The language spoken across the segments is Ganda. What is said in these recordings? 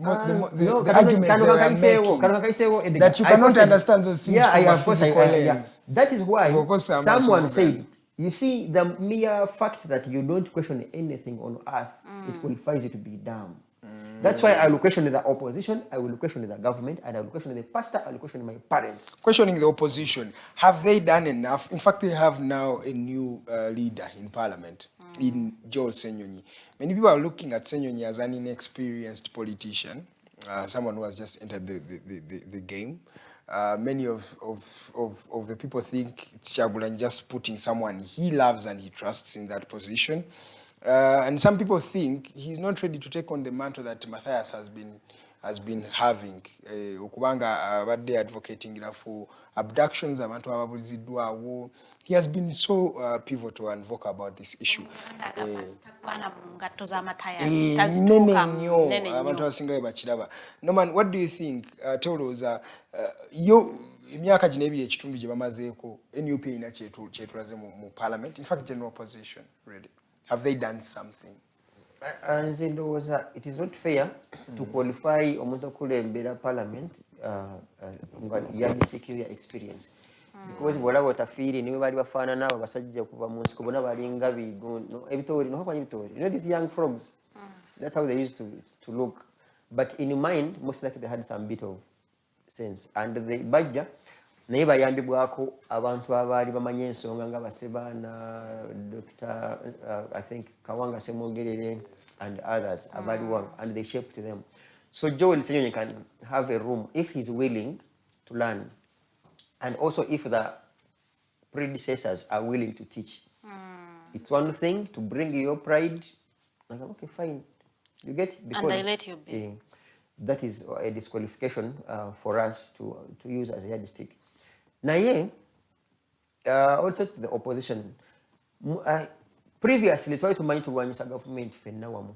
the argument they are making, that you cannot understand those things from a physical lens. That is why someone said, you see, the mere fact that you don't question anything on earth, it qualifies you to be dumb. That's why I will question the opposition, I will question the government, and I will question the pastor, I will question my parents. Questioning the opposition, have they done enough? In fact, they have now a new leader in parliament, in Joel Ssenyonyi. Many people are looking at Ssenyonyi as an inexperienced politician, someone who has just entered the game. Many of the people think it's Kyagulanyi just putting someone he loves and he trusts in that position. And some people think he's not ready to take on the mantle that Matthias has been having. Okubanga abadde advocating for abductions, abantu ababuliziddwawo. He has been so pivotal and vocal about this issue. Norman, what do you think? Tell us, emyaka gino ebiri ekitundu gye bamazeeko NUP erina kyetulaze mu parliament, in fact general opposition, really. Have they done something? And it is not fair to qualify omuntu okulembera parliament yardstick your experience. Because bw'olaba otafiiri niwe baali bafaanana abo abasajja kuva mu nsiko bonna balinga bigono ebitoori nohakwanya ebitoori. You know these young frogs? That's how they used to look. But in mind, most likely they had some bit of sense. And the bajja naye bayambibwako abantu abaali bamanya ensonga nga Basebaana, Dr. I think Kawanga Semongerere and others abaali wangu, and they shaped them. So Joel Ssenyonyi can have a room if he's willing to learn, and also if the predecessors are willing to teach. It's one thing to bring your pride, like, okay, fine, you get, because, and they let you be. That is a disqualification for us to use as a yardstick. Naye, also to the opposition, previously tried to manage to run the government fenna wamu.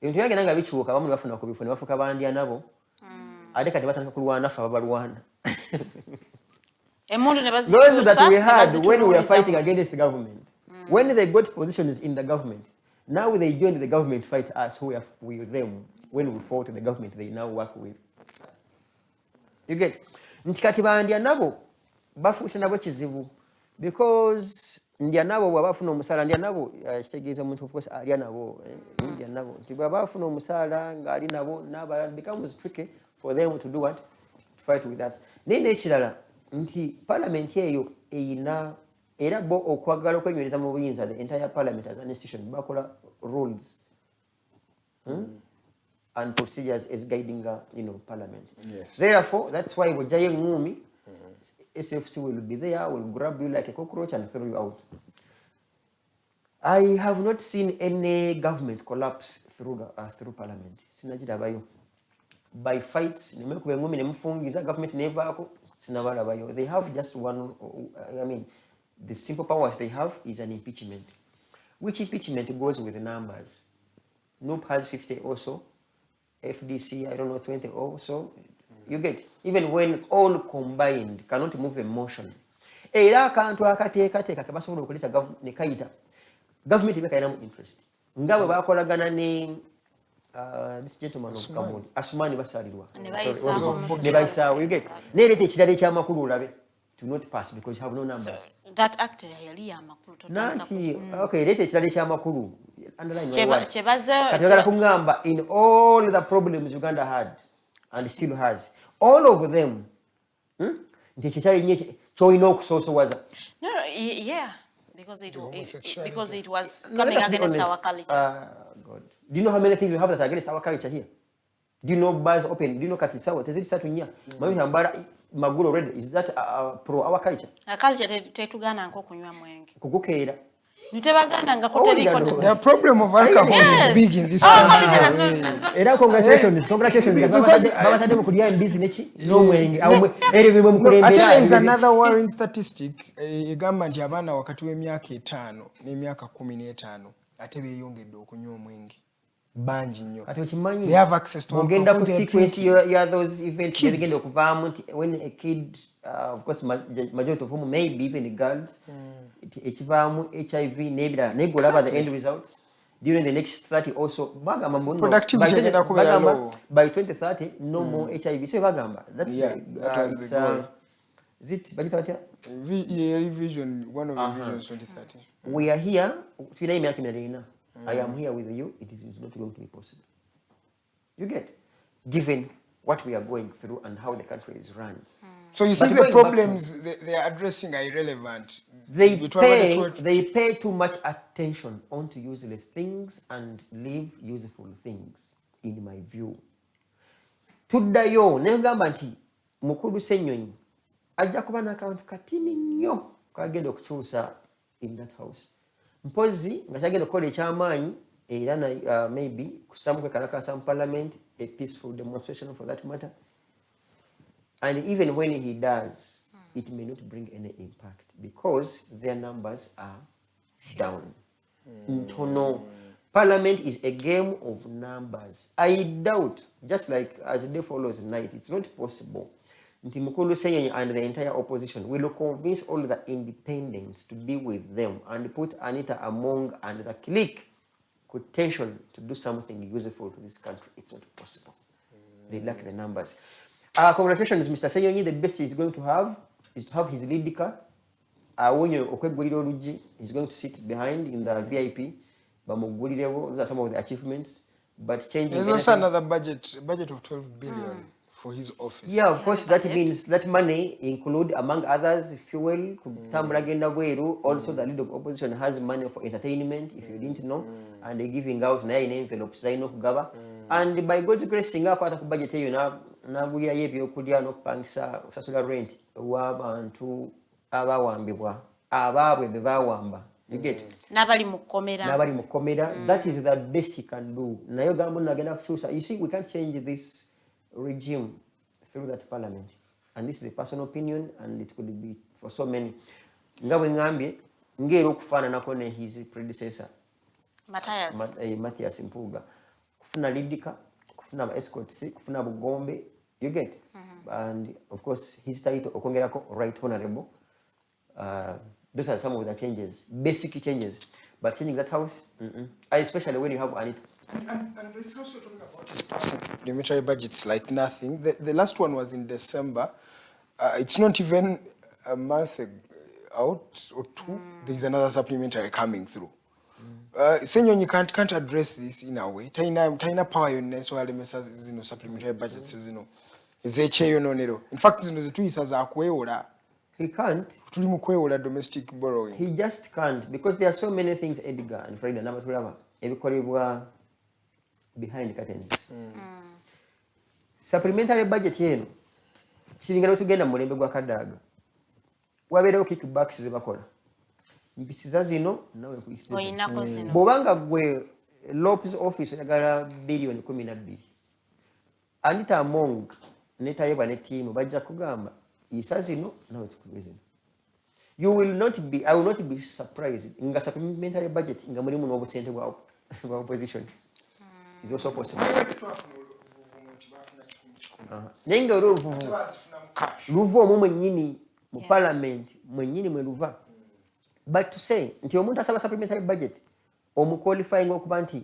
Ebintu byagenda nga bikyuka abamu bafuna ku bifo ne bafuka bandya nabo. Ate kati batandika kulwana fa babalwana. Those that we had when we were fighting against the government, when they got positions in the government, now they joined the government to fight us who are with them. When we fought the government, they now work with. You get? Ntikati bandya nabo bafuuse nabo kizibu, because ndya nabo bwabafuna omusaala ndya nabo kitegeeza omuntu of course alya nabo ndya nabo nti bwabafuna omusaala ng'ali nabo n'abalala becomes tricky for them to do what? To fight with us. Naye n'ekirala nti parliament eyo eyina era bo okwagala okwenywereza mu buyinza, the entire parliament as an institution bakola rules and procedures as guiding parliament. Yes. Therefore, that's why Wajaye Ngumi, SFC will be there, will grab you like a cockroach and throw you out. I have not seen any government collapse through parliament. By fights, government never. They have just one. I mean, the simple powers they have is an impeachment, which impeachment goes with the numbers. NUP has 50 also. FDC, I don't know, 20 or so. You get, even when all combined cannot move a motion. Era kantu akateeka kabasobola okuleta government government ibeka interest. Ngawe bakolagana ne this gentleman of Kamodi, Asumani basalirwa. Ne bayisaawo, you get. Nerete ekirala ekyamakulu olabe to not pass because you have no numbers. So that act yali amakulu Nanti, okay, lete ekirala ekyamakulu. In all the problems Uganda had and still has, all of them, no, yeah, because it was coming against our culture. God. Do you know how many things we have that are against our culture here? Do you know bars open? Do you know Katisawa? Magulu already, is that pro our culture? Our culture tetugana nko kunywa mwenge. Kugukeera. The problem of alcohol is big in this country. Congratulations. There is another worrying statistic. Egamba nti abaana wakati w'emyaka 5 n'emyaka 15 ate beeyongedde okunywa omwenge. Banji nnyo. They have access to alcohol. Sequence those events when a kid, of course, majority of whom maybe even the girls, HIV, nebula, negolaba the end results. during the next 30 also bagamba muno Productivity agenda kubeera low. by 2030 no more HIV. So bagamba that's that was the goal. Is it budget Vision, one of the visions 2030. We are here. I am here with you. It is not going to be possible. You get, given what we are going through and how the country is run. So you think the problems they are addressing are irrelevant? They pay too much attention onto useless things and leave useful things, in my view. Tuddayo negamba nti mukulu Ssenyonyi ajja kuba n'akantu katini nnyo kagenda okukyusa in that house. Mpozi nga kyagenda okukola ekyamaanyi era maybe kusamu kwekalakasa mu parliament, a peaceful demonstration for that matter. And even when he does, it may not bring any impact because their numbers are down. Ntono. Parliament is a game of numbers. I doubt, just like as the day follows night, it's not possible. Ntimukulu Ssenyonyi and the entire opposition will convince all the independents to be with them and put Anita among and the clique contention to do something useful to this country. It's not possible. They lack the numbers. Congratulations, Mr. Ssenyonyi. The best he's going to have is to have his lead car. When you he's going to sit behind in the VIP. Those are some of the achievements. But changing. There's also another budget of 12 billion for his office. Yeah, of course, that means that money include, among others, fuel, also the leader of opposition has money for entertainment, if you didn't know, and they're giving out 9 envelopes, and by God's grace, singa kwata ku budget eyo naguya y'ebyokulya n'okupangisa okusasula rent w'abantu abawambibwa abaabwe be bawamba. You get? Nabali mukomera. That is the best he can do. Nayo gambo nagenda kukyusa. You see, we can't change this regime through that parliament. And this is a personal opinion, and it could be for so many. Ngabwe ngambye ngero okufaananako ne his predecessor Matthias Mpuuga. Kufuna lidika, kufuna escorts, kufuna bugombe. You get? And of course, his title okongerako right honorable. Those are some of the changes, basic changes. But changing that house, especially when you have Anita. And there's also talking about his supplementary budgets like nothing. The last one was in December. It's not even a month out or two. There's another supplementary coming through. Ssenyonyi can't address this in a way. Taina power yonne so alemesa zino supplementary budgets zino. Zecheyo nonero. In fact, zino zituisa za kweola. He can't. Domestic borrowing. He just can't because there are so many things, Edgar and Freda Namatulava, behind curtains. Supplementary budget yenu. Singalo tugenda mulembe gwa kadaga. Waberewo kickbacks zebakola. Mpisiza zino nawe kuyisiza. Oyinako zino. Bobanga gwe LOP's office yagala billion 12. Anita among neta yeba ne team bajja kugamba isazino nawe tukubizino. I will not be surprised. Inga supplementary budget inga mulimu n'obusente bwa opposition. Is also possible. Nenga luvo mu mwenyini mu parliament mwenyini mwe luva. But to say nti omuntu asaba supplementary budget omuqualifying okuba nti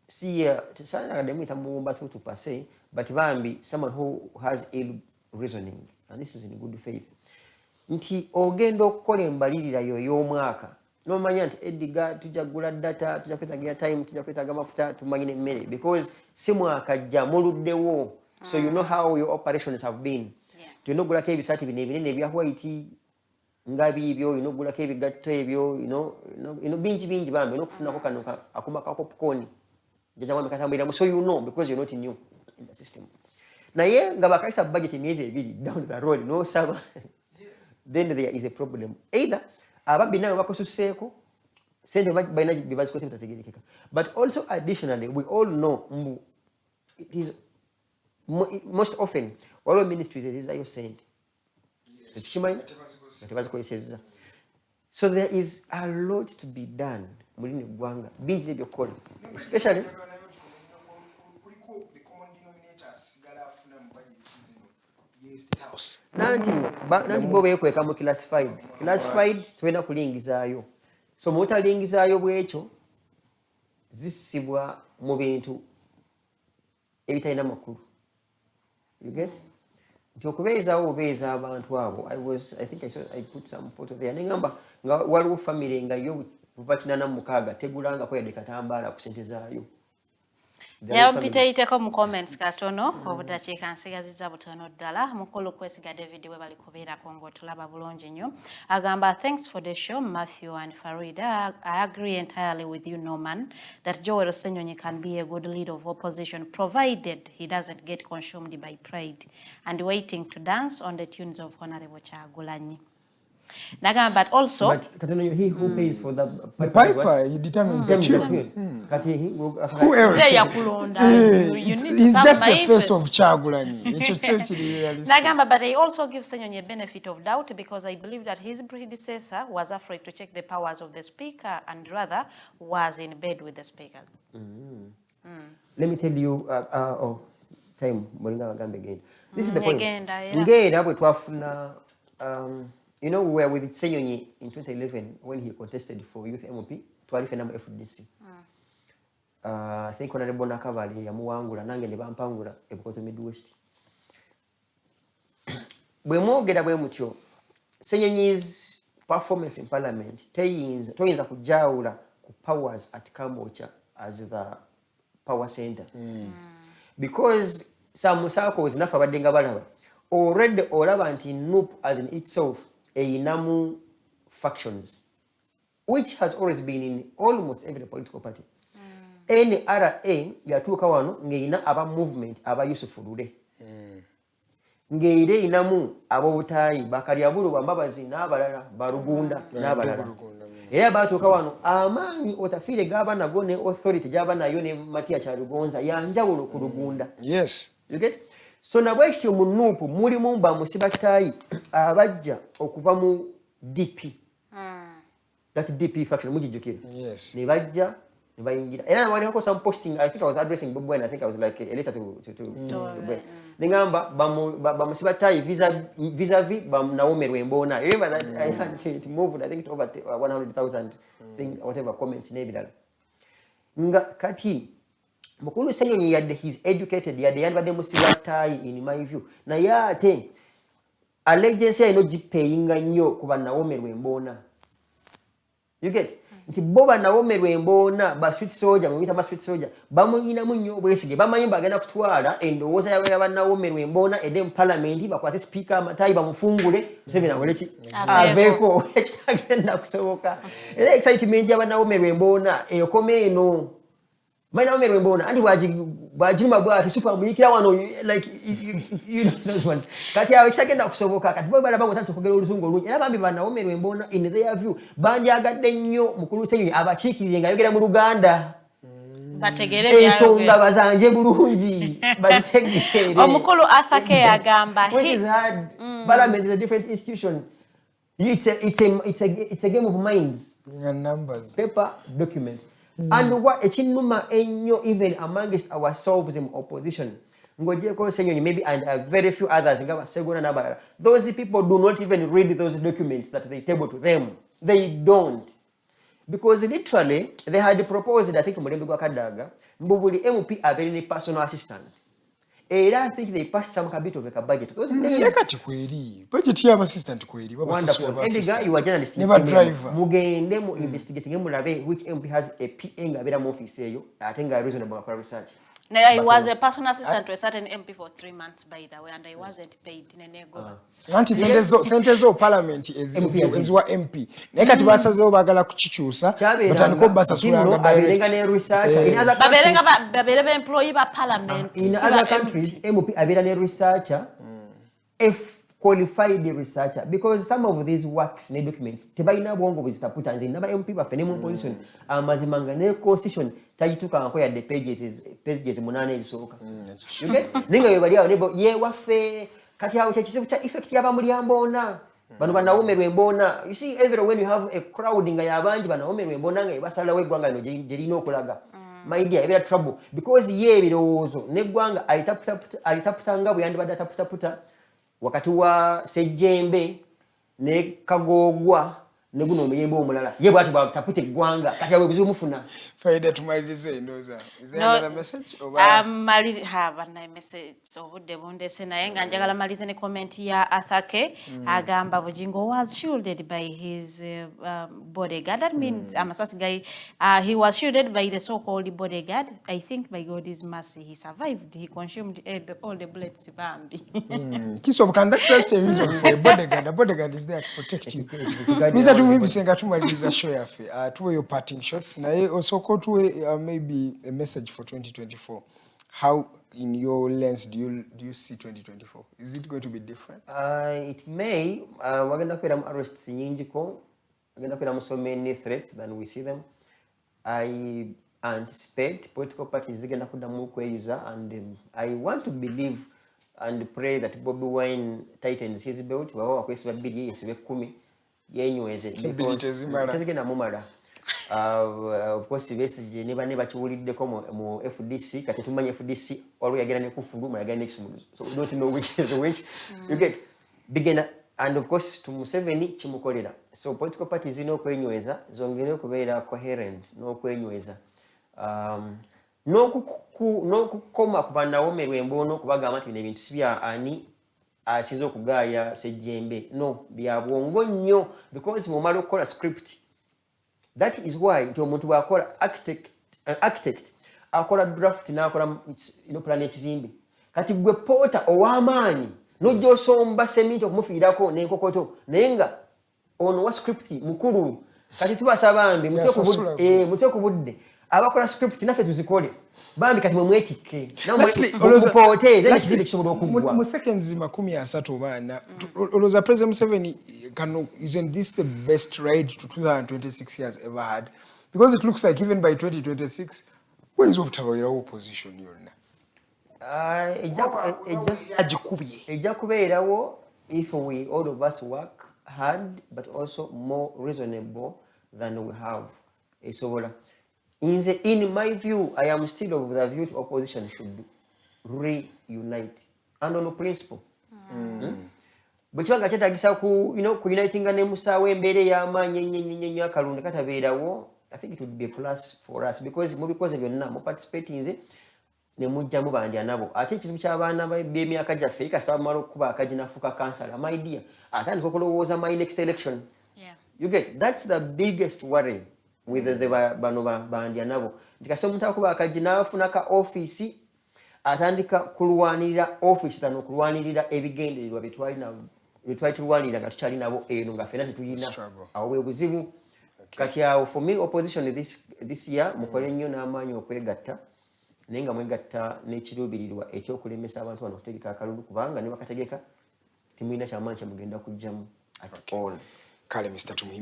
si tsana academic tamumba tutu passe but bambi someone who has ill reasoning, and this is in good faith. Nti ogenda okukola embalirira yo y'omwaka nomanya nti Edgar tujagula data tujakwetaga time tujakwetaga mafuta tumanyine mmere because si mwaka jja muluddewo, so you know how your operations have been. Tunogulako ebisati binene ebya white ngabi ibyo inogulako ebigatto ebyo bingi bambe nokufunako kano akumaka popcorn jajawa mikatambira so you know because you're not new in the system. Naye nga bakaisa budget emyezi ebiri down the road no saba then there is a problem. Either ababi nayo bakosuseeko sente bayina bibazikose bitategerekeka, but also additionally we all know it is most often all ministries ezizayo sente tukimanyi tebazikozesezza, so there is a lot to be done mulini gwanga bingi ebyokukola especially nanti bo beekweka mu classified twena kulingizaayo, so mutalingizayo bwekyo zissibwa mu bintu ebitalina makulu. You get? Nti okubeezaawo obeeza abantu abo, I think I put some photo there. Nengamba nga waliwo family nga yo buva 86 tegulangako yadde katambaala ku ssente zaayo. Yampiteiteko mu comments katono obutakiika nsigazizza butono ddala mukulu kwesiga David we bali kubeerako ng'otulaba bulungi nnyo agamba thanks for the show Matthew and Farida. I agree entirely with you Norman that Joel Ssenyonyi can be a good leader of opposition provided he doesn't get consumed by pride and waiting to dance on the tunes of Honorable Kyagulanyi. Nagamba, but also he who pays for the piper, he determines the tune. Who else? He's just the face of Kyagulanyi. Nagamba, but I also give Ssenyonyi a benefit of doubt because I believe that his predecessor was afraid to check the powers of the speaker and rather was in bed with the speaker. Let me tell you, time again. This is the point. You know, we were with Ssenyonyi in 2011 when he contested for Youth MOP, twalifena mu FDC. I think Honorable Nakavali yamuwangula nange ne bampangula ebukoto Midwest. Bwe mwogera bwe mutyo, Ssenyonyi's performance in parliament toyinza kujawula ku powers at Kambocha as the power center. Because some circles nafa baddenga balaba. Already olaba nti NUP as in itself einamu factions, which has always been in almost every political party. NRA yatuuka wano ngeina aba movement aba Yusufu Lule. Ngeire inamu abobutayi Bakalyabulu Bambabazi n'abalala Barugunda n'abalala. Era batuuka wano amaanyi otafiire gaba nago ne authority gyaba nayo ne Matia Kyalugonza yanjawulo ku Rugunda. Yes. You get? So nabwekityo mu NUP mulimu bamusibatayi abajja okuva mu DP. That DP faction mujijukira. Yes. Ne bajja ne bayingira. Era waliko some posting, I think I was addressing Bobi and I think I was like a letter to Ningamba bamusibatayi vis-a-vis Naomi Rwembona. You remember that I had it moved I think to over 100,000 thing whatever comments nebidala. Nga kati Mukulu Ssenyonyi yadde he's educated yadde yandibadde musibatayi in my view. Na ate allegiance ino gipeyinga nnyo kuba Naomi Rwembona. You get? Nti boba Naomi Rwembona ba sweet soldier mu ba sweet soldier bamuyina nnyo obwesige bamayimba agenda kutwala endowooza y'aba Naomi Rwembona ede mu parliament bakwate speaker Matayi bamufungule Museveni awoleki aveeko ekitagenda kusoboka. Era excitement y'aba Naomi Rwembona ekome eno Maina Naomi Rwembona andi bwajima bwati super muyikira wano like you know those ones. Kati awe kitagenda kusoboka kati bo balaba ngotatu kugera oluzungu olungi era bambi ba Naomi Rwembona in their view bandi agadde nnyo Mukulu Ssenyonyi abakiikirire nga yogera mu Luganda. Bategere byayogera. Ensonga bazanje bulungi bazitegere. Omukulu Arthur K agamba which is hard. Parliament is a different institution. It's a game of minds and numbers. Paper document. And what echinuma enyo even amongst ourselves in opposition. Ngojeko Ssenyonyi maybe and very few others ngaba Segona nabala. Those people do not even read those documents that they table to them. They don't. Because literally they had proposed I think Mulembe gwa Kadaga mbubuli MP abeli personal assistant. I think they passed some bit of a budget. Those Yakati kweri. Budget ya assistant kweri. Wonderful. And the guy you are journalist. Never driver. Mugende mu investigating mulabe which MP has a PA ngabera mu office eyo. I think I reasonable for research. No, I was a personal assistant to a certain MP for 3 months by the way and I wasn't paid in a nego. Anti sentezo parliament ezwa MP. Nekati basazeho bagala kuchichusa batandiko basasula nga direct. In other countries, babere employee ba parliament. In other countries, MP abera ne researcher, if qualified researcher, because some of these works ne documents tebayina bwongo buzitaputa nze naba MP bafene mu position amazimanga ne constitution tajituka ngako ya the pages 8 ezisoka. You get? Ninga yebali awo nebo ye wafe kati awo kyekisibu cha effect yaba mulyambona bano ba Naomi Rwembona. You see everywhere when you have a crowd nga yabanji ba Naomi Rwembona nga basala wegwanga no jelino okulaga. My dear, ebera trouble because ye birowoozo neggwanga alitaputanga buyandi badde ataputaputa wakati wa Sejjembe ne Kagogwa ne guno omuyimba omulala ye bwati bwatapute eggwanga kati awe buzibu mufuna Farida tumalirize ndoza. Is there No, another message? Over? Mali bana message obudde bundese naye nga njagala malize ne comment ya Athake agamba Bujingo was shielded by his bodyguard. That means Amasasi guy he was shielded by the so-called bodyguard. I think by God's mercy he survived. He consumed all the bullets bambi. Kiso that's a reason for a bodyguard. A bodyguard is there to protect you. Mr. Tumuhimbise ngatumaliza show yafe. Tuwe your parting shots na also to maybe a message for 2024. How, in your lens, do you see 2024? Is it going to be different? It may. We're going to put arrests in Injiko. We're going to put so many threats than we see them. I anticipate political parties are going to put them more user, and I want to believe and pray that Bobi Wine tightens his belt. We're going to be of course, basically, never chiwuliddeko mu FDC. Kati tumanyi FDC always again ne kufuluma again next month. So we don't know which is which. You get beginner, and of course to Museveni chimukolera. So political parties zino kwenyweza zongere okubeera coherent n'okwenyweza. N'okukoma ku bannawomerwa embono kubagamba nti bino ebintu si bya ani asize okugaaya Ssejjembe. No, bya bwongo nnyo because mumala okukola script. That is why nti omuntu bw'akola architect akola draft n'akola plan ekizimbe. Kati gwe pota ow'amaanyi n'ojja osomba sementi okumufiirako n'enkokoto naye nga ono wa script mukulu. Kati tubasaba bambi mutwe ku budde abakola script naffe tuzikole bambi kati mwetikke namupoote then ekizimbe kisobola okuggwa mu seconds 30 baana olowooza President Museveni isn't this the best ride to 2026 he has ever had? Because it looks like even by 2026 when's obutabairawo opposition yonna ejja kubeerawo if we all of us work hard but also more reasonable than we have esobola. In my view, I am still of the view the opposition should reunite and on a principle. But you get a uniting and Musawe Mbede Yama Kalunda Kataveda. I think it would be a plus for us because of your number participating in it. Nemujamuba and Yanabo. I think it's Michavana by Baby Akaja fake, I start Marokuba Kajina Fuka Council. My dear, I think Kokolo was my next election. Yeah. You get that's the biggest worry with the Banova Bandianabo. Because sometime Kajina Funaka office atandika kulwanirira office tano kulwanirira ebigende babitwali na bitwali tulwanirira gatuchali nabo eno nga fena tuyina awe buzibu kati ya for me opposition this year mukole nnyo n'amaanyi okwegatta nenga mwegatta n'ekiruubirirwa ekyokulemesa abantu bano okutegeka akalulu kubanga ne bakategeka timuyina kyamaanyi kye mugenda kujjamu at all. Kale Mr. Tumuhimbise